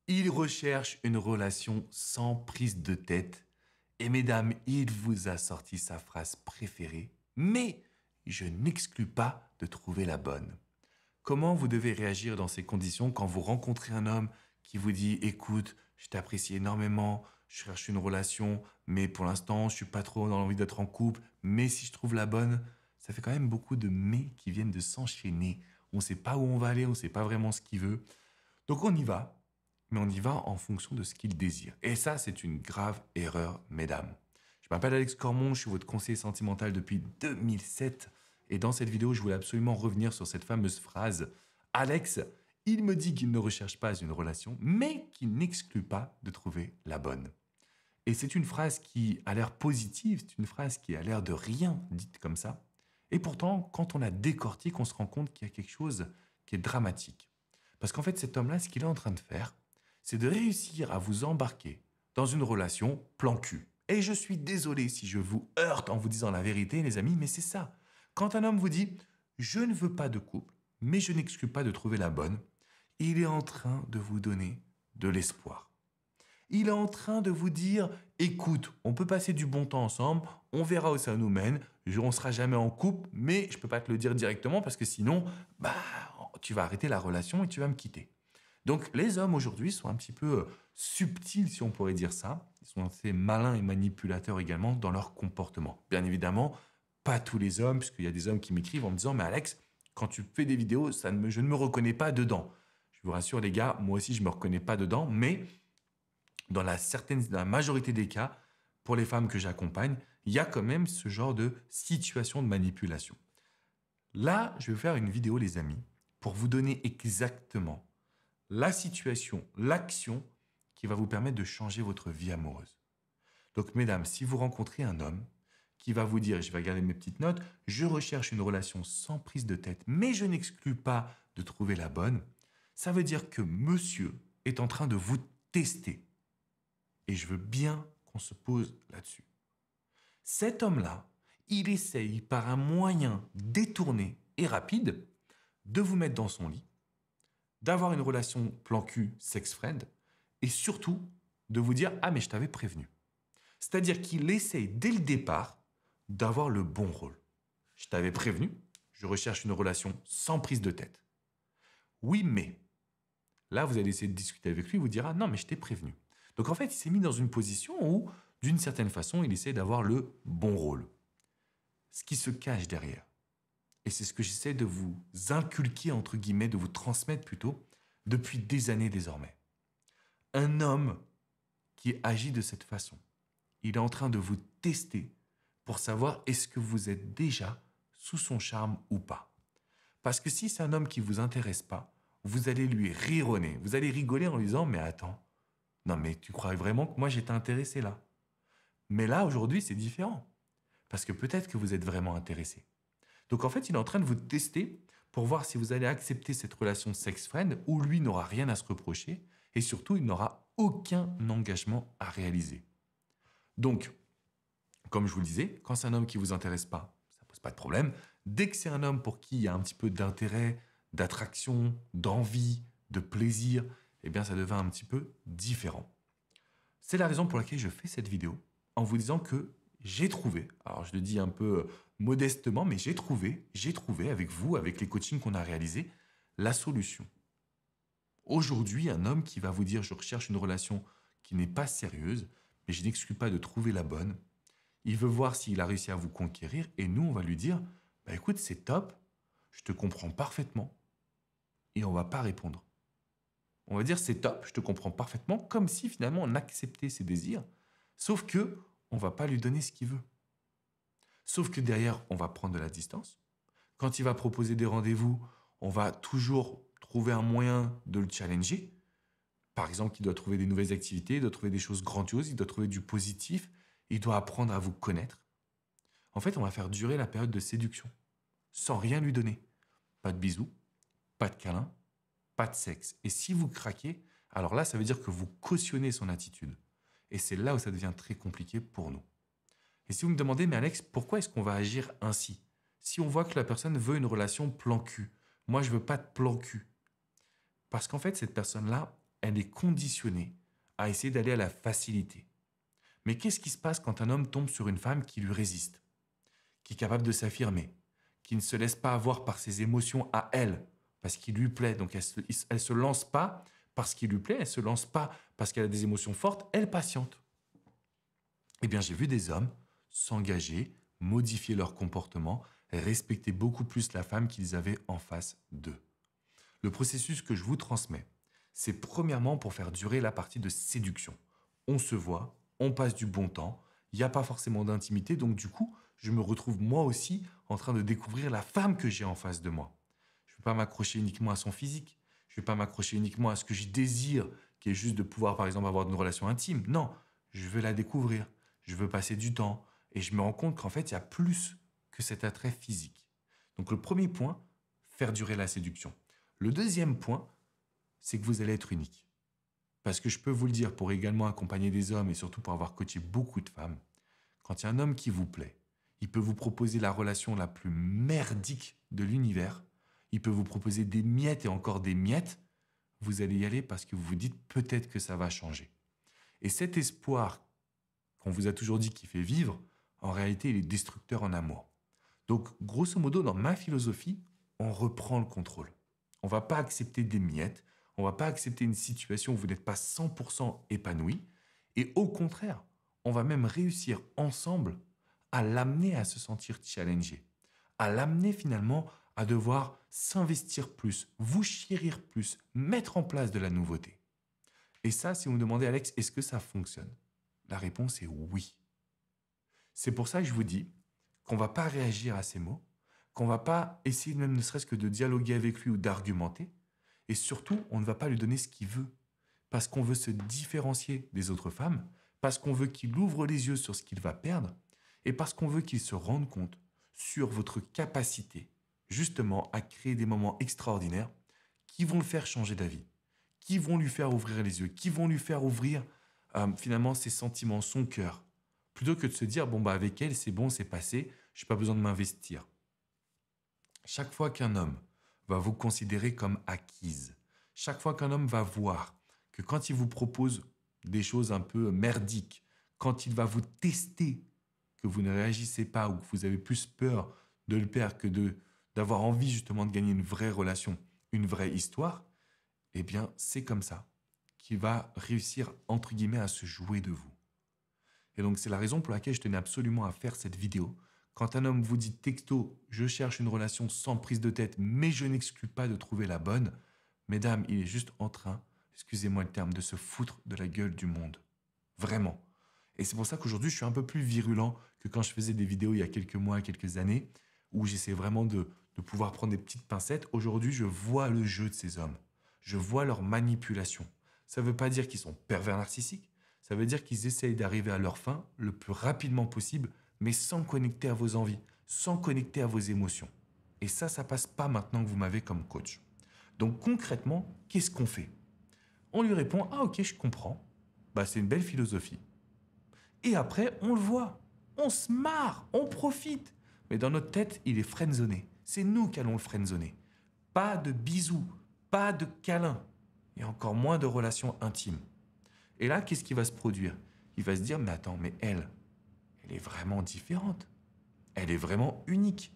Il recherche une relation sans prise de tête. Et mesdames, il vous a sorti sa phrase préférée. Mais je n'exclus pas de trouver la bonne. Comment vous devez réagir dans ces conditions quand vous rencontrez un homme qui vous dit « Écoute, je t'apprécie énormément, je cherche une relation, mais pour l'instant, je suis pas trop dans l'envie d'être en couple, mais si je trouve la bonne… » Ça fait quand même beaucoup de « mais » qui viennent de s'enchaîner. On ne sait pas où on va aller, on ne sait pas vraiment ce qu'il veut. Donc on y va, mais on y va en fonction de ce qu'il désire. Et ça, c'est une grave erreur, mesdames. Je m'appelle Alex Cormon, je suis votre conseiller sentimental depuis 2007. Et dans cette vidéo, je voulais absolument revenir sur cette fameuse phrase « Alex, il me dit qu'il ne recherche pas une relation, mais qu'il n'exclut pas de trouver la bonne. » Et c'est une phrase qui a l'air positive, c'est une phrase qui a l'air de rien dite comme ça. Et pourtant, quand on la décortique, on se rend compte qu'il y a quelque chose qui est dramatique. Parce qu'en fait, cet homme-là, ce qu'il est en train de faire, c'est de réussir à vous embarquer dans une relation plan cul. Et je suis désolé si je vous heurte en vous disant la vérité, les amis, mais c'est ça. Quand un homme vous dit « je ne veux pas de couple, mais je n'exclus pas de trouver la bonne », il est en train de vous donner de l'espoir. Il est en train de vous dire « écoute, on peut passer du bon temps ensemble, on verra où ça nous mène, on ne sera jamais en couple, mais je ne peux pas te le dire directement parce que sinon, tu vas arrêter la relation et tu vas me quitter. » Donc les hommes aujourd'hui sont un petit peu subtils, si on pourrait dire ça. Ils sont assez malins et manipulateurs également dans leur comportement. Bien évidemment, pas tous les hommes, puisqu'il y a des hommes qui m'écrivent en me disant « mais Alex, quand tu fais des vidéos, je ne me reconnais pas dedans. » Je vous rassure les gars, moi aussi je ne me reconnais pas dedans, mais dans la majorité des cas, pour les femmes que j'accompagne, il y a quand même ce genre de situation de manipulation. Là, je vais faire une vidéo, les amis, pour vous donner exactement la situation, l'action qui va vous permettre de changer votre vie amoureuse. Donc, mesdames, si vous rencontrez un homme qui va vous dire, et je vais regarder mes petites notes, je recherche une relation sans prise de tête, mais je n'exclus pas de trouver la bonne, ça veut dire que monsieur est en train de vous tester. Et je veux bien qu'on se pose là-dessus. Cet homme-là, il essaye par un moyen détourné et rapide de vous mettre dans son lit, d'avoir une relation plan cul sex-friend et surtout de vous dire « Ah, mais je t'avais prévenu ». C'est-à-dire qu'il essaye dès le départ d'avoir le bon rôle. Je t'avais prévenu, je recherche une relation sans prise de tête. Oui, mais… Là, vous allez essayer de discuter avec lui, il vous dira « Non, mais je t'ai prévenu ». Donc en fait, il s'est mis dans une position où, d'une certaine façon, il essaie d'avoir le bon rôle. Ce qui se cache derrière. Et c'est ce que j'essaie de vous inculquer, entre guillemets, de vous transmettre plutôt, depuis des années désormais. Un homme qui agit de cette façon, il est en train de vous tester pour savoir est-ce que vous êtes déjà sous son charme ou pas. Parce que si c'est un homme qui ne vous intéresse pas, vous allez lui rironner, vous allez rigoler en lui disant « Mais attends, non mais tu crois vraiment que moi j'étais intéressé là ?» Mais là, aujourd'hui, c'est différent. Parce que peut-être que vous êtes vraiment intéressé. Donc en fait, il est en train de vous tester pour voir si vous allez accepter cette relation sex-friend où lui n'aura rien à se reprocher et surtout, il n'aura aucun engagement à réaliser. Donc, comme je vous le disais, quand c'est un homme qui ne vous intéresse pas, ça ne pose pas de problème. Dès que c'est un homme pour qui il y a un petit peu d'intérêt, d'attraction, d'envie, de plaisir, eh bien ça devient un petit peu différent. C'est la raison pour laquelle je fais cette vidéo en vous disant que j'ai trouvé, alors je le dis un peu modestement, mais j'ai trouvé avec vous, avec les coachings qu'on a réalisés, la solution. Aujourd'hui, un homme qui va vous dire « je recherche une relation qui n'est pas sérieuse, mais je n'exclus pas de trouver la bonne », il veut voir s'il a réussi à vous conquérir et nous, on va lui dire « bah écoute, c'est top, je te comprends parfaitement » et on ne va pas répondre. On va dire « c'est top, je te comprends parfaitement », comme si finalement on acceptait ses désirs, sauf que on ne va pas lui donner ce qu'il veut. Sauf que derrière, on va prendre de la distance. Quand il va proposer des rendez-vous, on va toujours trouver un moyen de le challenger. Par exemple, il doit trouver des nouvelles activités, il doit trouver des choses grandioses, il doit trouver du positif, il doit apprendre à vous connaître. En fait, on va faire durer la période de séduction, sans rien lui donner. Pas de bisous, pas de câlins, pas de sexe. Et si vous craquez, alors là, ça veut dire que vous cautionnez son attitude. Et c'est là où ça devient très compliqué pour nous. Et si vous me demandez, mais Alex, pourquoi est-ce qu'on va agir ainsi? Si on voit que la personne veut une relation plan cul, moi je veux pas de plan cul. Parce qu'en fait, cette personne-là, elle est conditionnée à essayer d'aller à la facilité. Mais qu'est-ce qui se passe quand un homme tombe sur une femme qui lui résiste, qui est capable de s'affirmer, qui ne se laisse pas avoir par ses émotions à elle, parce qu'il lui plaît. Donc elle se lance pas parce qu'il lui plaît, elle se lance pas parce qu'elle a des émotions fortes, elle patiente. Eh bien, j'ai vu des hommes s'engager, modifier leur comportement, respecter beaucoup plus la femme qu'ils avaient en face d'eux. Le processus que je vous transmets, c'est premièrement pour faire durer la partie de séduction. On se voit, on passe du bon temps, il n'y a pas forcément d'intimité, donc du coup, je me retrouve moi aussi en train de découvrir la femme que j'ai en face de moi. Je ne vais pas m'accrocher uniquement à son physique, je ne vais pas m'accrocher uniquement à ce que je désire, qui est juste de pouvoir, par exemple, avoir une relation intime. Non, je veux la découvrir, je veux passer du temps, et je me rends compte qu'en fait, il y a plus que cet attrait physique. Donc le premier point, faire durer la séduction. Le deuxième point, c'est que vous allez être unique. Parce que je peux vous le dire, pour également accompagner des hommes et surtout pour avoir coaché beaucoup de femmes, quand il y a un homme qui vous plaît, il peut vous proposer la relation la plus merdique de l'univers, il peut vous proposer des miettes et encore des miettes, vous allez y aller parce que vous vous dites peut-être que ça va changer. Et cet espoir qu'on vous a toujours dit qui fait vivre, en réalité, il est destructeur en amour. Donc, grosso modo, dans ma philosophie, on reprend le contrôle. On ne va pas accepter des miettes, on ne va pas accepter une situation où vous n'êtes pas 100% épanoui, et au contraire, on va même réussir ensemble à l'amener à se sentir challengé, à l'amener finalement à devoir s'investir plus, vous chérir plus, mettre en place de la nouveauté. Et ça, si vous me demandez, Alex, est-ce que ça fonctionne? La réponse est oui. C'est pour ça que je vous dis qu'on ne va pas réagir à ces mots, qu'on ne va pas essayer même ne serait-ce que de dialoguer avec lui ou d'argumenter, et surtout, on ne va pas lui donner ce qu'il veut, parce qu'on veut se différencier des autres femmes, parce qu'on veut qu'il ouvre les yeux sur ce qu'il va perdre, et parce qu'on veut qu'il se rende compte sur votre capacité, justement, à créer des moments extraordinaires qui vont le faire changer d'avis, qui vont lui faire ouvrir les yeux, qui vont lui faire ouvrir finalement ses sentiments, son cœur, plutôt que de se dire, bon, bah avec elle, c'est bon, c'est passé, je n'ai pas besoin de m'investir. Chaque fois qu'un homme va vous considérer comme acquise, chaque fois qu'un homme va voir que quand il vous propose des choses un peu merdiques, quand il va vous tester, que vous ne réagissez pas ou que vous avez plus peur de le perdre que d'avoir envie justement de gagner une vraie relation, une vraie histoire, eh bien c'est comme ça qu'il va réussir entre guillemets à se jouer de vous. Et donc c'est la raison pour laquelle je tenais absolument à faire cette vidéo. Quand un homme vous dit texto, je cherche une relation sans prise de tête, mais je n'exclus pas de trouver la bonne, mesdames, il est juste en train, excusez-moi le terme, de se foutre de la gueule du monde. Vraiment. Et c'est pour ça qu'aujourd'hui, je suis un peu plus virulent que quand je faisais des vidéos il y a quelques mois, quelques années, où j'essaie vraiment de pouvoir prendre des petites pincettes. Aujourd'hui, je vois le jeu de ces hommes. Je vois leur manipulation. Ça ne veut pas dire qu'ils sont pervers narcissiques. Ça veut dire qu'ils essayent d'arriver à leur fin le plus rapidement possible, mais sans connecter à vos envies, sans connecter à vos émotions. Et ça passe pas maintenant que vous m'avez comme coach. Donc concrètement, qu'est-ce qu'on fait? On lui répond, ah ok, je comprends. Bah, c'est une belle philosophie. Et après, on le voit. On se marre, on profite. Mais dans notre tête, il est friendzoné. C'est nous qui allons le friendzoner. Pas de bisous, pas de câlins, et encore moins de relations intimes. Et là, qu'est-ce qui va se produire? Il va se dire, mais attends, mais elle est vraiment différente. Elle est vraiment unique.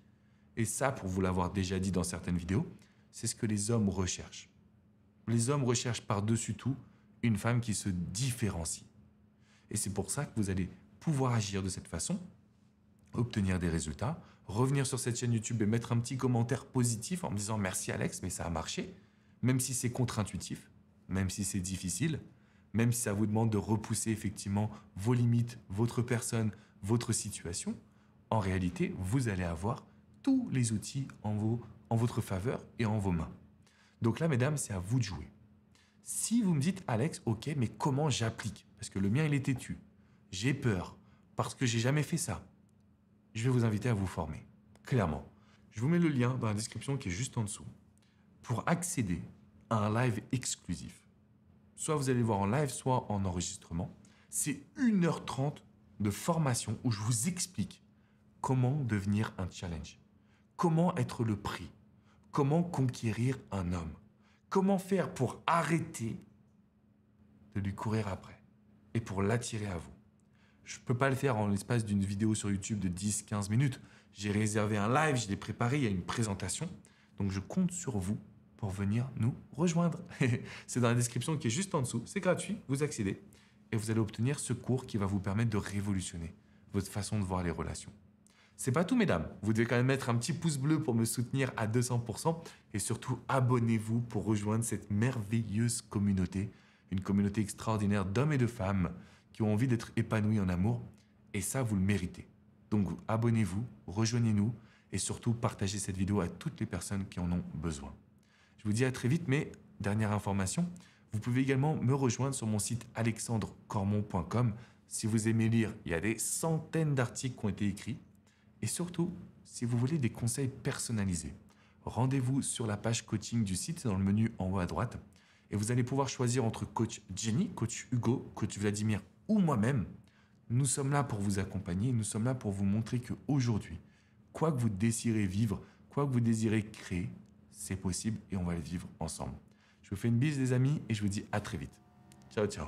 Et ça, pour vous l'avoir déjà dit dans certaines vidéos, c'est ce que les hommes recherchent. Les hommes recherchent par-dessus tout une femme qui se différencie. Et c'est pour ça que vous allez pouvoir agir de cette façon, obtenir des résultats, revenir sur cette chaîne YouTube et mettre un petit commentaire positif en me disant merci Alex, mais ça a marché, même si c'est contre-intuitif, même si c'est difficile, même si ça vous demande de repousser effectivement vos limites, votre personne, votre situation, en réalité, vous allez avoir tous les outils en votre faveur et en vos mains. Donc là, mesdames, c'est à vous de jouer. Si vous me dites, Alex, ok, mais comment j'applique? Parce que le mien, il est têtu. J'ai peur, parce que j'ai jamais fait ça. Je vais vous inviter à vous former, clairement. Je vous mets le lien dans la description qui est juste en dessous pour accéder à un live exclusif. Soit vous allez voir en live, soit en enregistrement. C'est 1h30 de formation où je vous explique comment devenir un challenge, comment être le prix, comment conquérir un homme, comment faire pour arrêter de lui courir après et pour l'attirer à vous. Je ne peux pas le faire en l'espace d'une vidéo sur YouTube de 10-15 minutes. J'ai réservé un live, je l'ai préparé, il y a une présentation. Donc je compte sur vous pour venir nous rejoindre. C'est dans la description qui est juste en dessous. C'est gratuit, vous accédez et vous allez obtenir ce cours qui va vous permettre de révolutionner votre façon de voir les relations. C'est pas tout, mesdames. Vous devez quand même mettre un petit pouce bleu pour me soutenir à 200% et surtout abonnez-vous pour rejoindre cette merveilleuse communauté, une communauté extraordinaire d'hommes et de femmes qui ont envie d'être épanouis en amour et ça, vous le méritez. Donc abonnez-vous, rejoignez-nous et surtout partagez cette vidéo à toutes les personnes qui en ont besoin. Je vous dis à très vite, mais dernière information, vous pouvez également me rejoindre sur mon site alexandrecormon.com. Si vous aimez lire, il y a des centaines d'articles qui ont été écrits. Et surtout, si vous voulez des conseils personnalisés, rendez-vous sur la page coaching du site dans le menu en haut à droite et vous allez pouvoir choisir entre coach Jenny, coach Hugo, coach Vladimir ou moi-même. Nous sommes là pour vous accompagner, nous sommes là pour vous montrer qu'aujourd'hui, quoi que vous désirez vivre, quoi que vous désirez créer, c'est possible et on va le vivre ensemble. Je vous fais une bise les amis et je vous dis à très vite. Ciao, ciao.